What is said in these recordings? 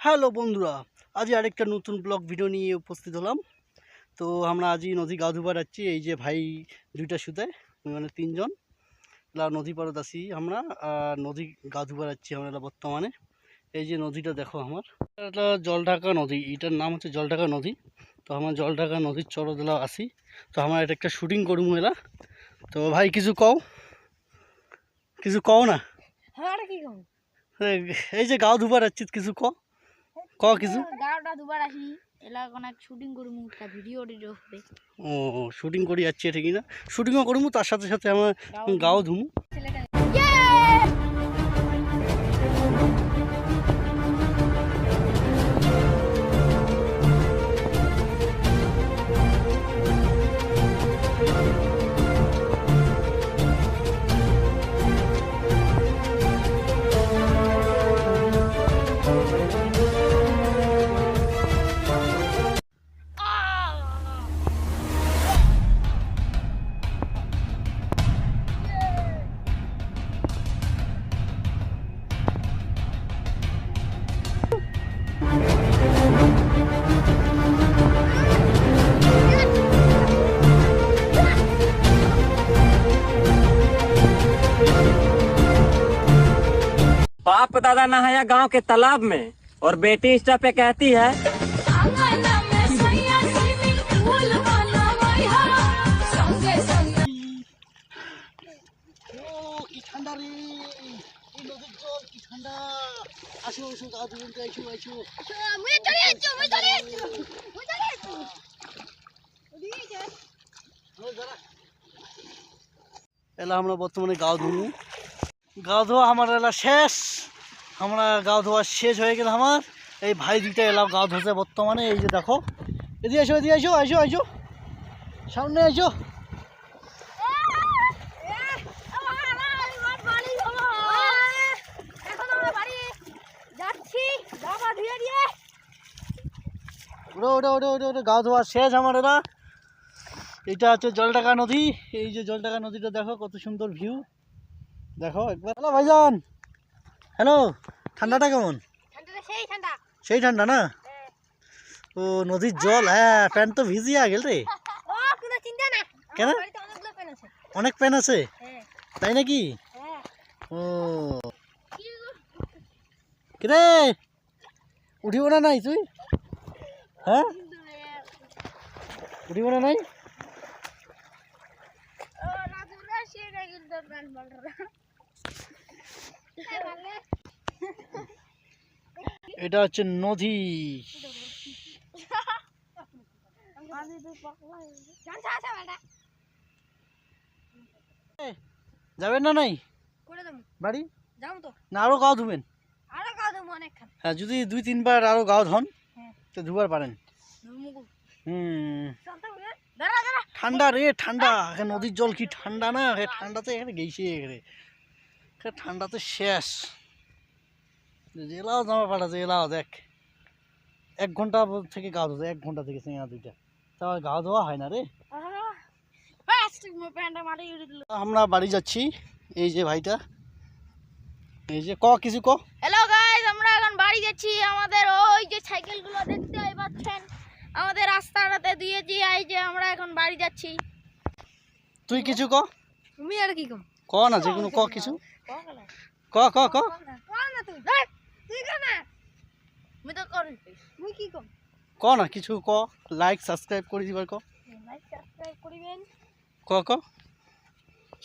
Hello বন্ধুরা, আজ আরেকটা নতুন ব্লগ ভিডিও নিয়ে উপস্থিত হলাম। তো আমরা আজই নদী গা ধুবার যাচ্ছি। এই যে ভাই দুইটা সুতে মানে তিনজন নদী পাড়ত আছি আমরা। নদী গা ধুবার যাচ্ছি আমরা বর্তমানে। এই যে নদীটা দেখো, আমার এটা জলঢাকা নদী, এটার নাম হচ্ছে জলঢাকা নদী। তো আমার জলঢাকা নদীর চরদলা আছি। তো আমার এটা একটা শুটিং করবো এলা। তো ভাই কিছু কও না। এই যে গাও ধুবার যাচ্ছি, কিছু কিছু গাওটা দুবার আসি এলা অনেক শুটিং করি মুখটা ভিডিও হবে। ও শুটিং করি যাচ্ছি ঠিকই না, শুটিংও করবো তার সাথে সাথে আমার গাও ধুমু। बाप दादा नहाया गांव के तालाब में और बेटी इंस्टा पे कहती है ঠান্ডা রে, এই নদীর জল কি ঠান্ডা। আসো আসো গা ধুবেন, আইসো আইসো। এলা আমরা বর্তমানে গাও ধুমু। গাও ধোয়া আমার এলা শেষ। আমরা গাও ধোয়া শেষ হয়ে গেল আমার। এই ভাই দুইটা এলাও গাও ধোছে বর্তমানে। এই যে দেখো, এদিকে আসো এদিকে আসো, আইসো আইসো, সামনে আইসো। ওটা গাও ধোয়া শেষ আমার এলা। এটা হচ্ছে জলঢাকা নদী। এই যে জলঢাকা নদীটা দেখো, কত সুন্দর ভিউ দেখো একবার। হ্যালো ভাইজান, হ্যালো। ঠান্ডাটা কেমন? সেই ঠান্ডা না? ও নদীর জল, হ্যাঁ প্যান্ট তো ভিজিয়া গেল রে। কেন? অনেক প্যান আছে তাই নাকি? ও কিরে, উঠিব না নাই তুই? হ্যাঁ উঠিব না নাই? এটা হচ্ছে নদী। যাবেন না নাই বাড়ি? না আরো গাও ধুবেন? হ্যাঁ, যদি 2-3 বার আরো গাও ধন তো ধুবার পারেন। ঠান্ডা রে, ঠান্ডা। নদীর জল কি ঠান্ডা না? ঠান্ডাতে এখানে গেছে, ঠান্ডাতে শেষ। এলাও জামা পাঠাচ্ছে, এলাও দেখ 1 ঘন্টা থেকে গাও ধোছে, 1 ঘন্টা থেকে সিঙ্গা দুইটা, তাও গাও ধোয়া হয় না রে। আমরা বাড়ি যাচ্ছি। এই যে ভাইটা, এই যে কিছু হ্যালো গাইস, আমরা এখন বাড়ি যাচ্ছি। আমাদের ওই যে সাইকেলগুলো দেখতে পাচ্ছেন, আমাদের রাস্তাটাতে দিয়েছি। এই যে আমরা এখন বাড়ি যাচ্ছি। তুই কিছু তুমি আর কি না, যে কোনো কিছু না, কিছু লাইক সাবস্ক্রাইব করে দিবার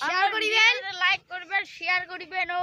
শেয়ার করিবেন, লাইক করবেন, শেয়ার করিবেন ও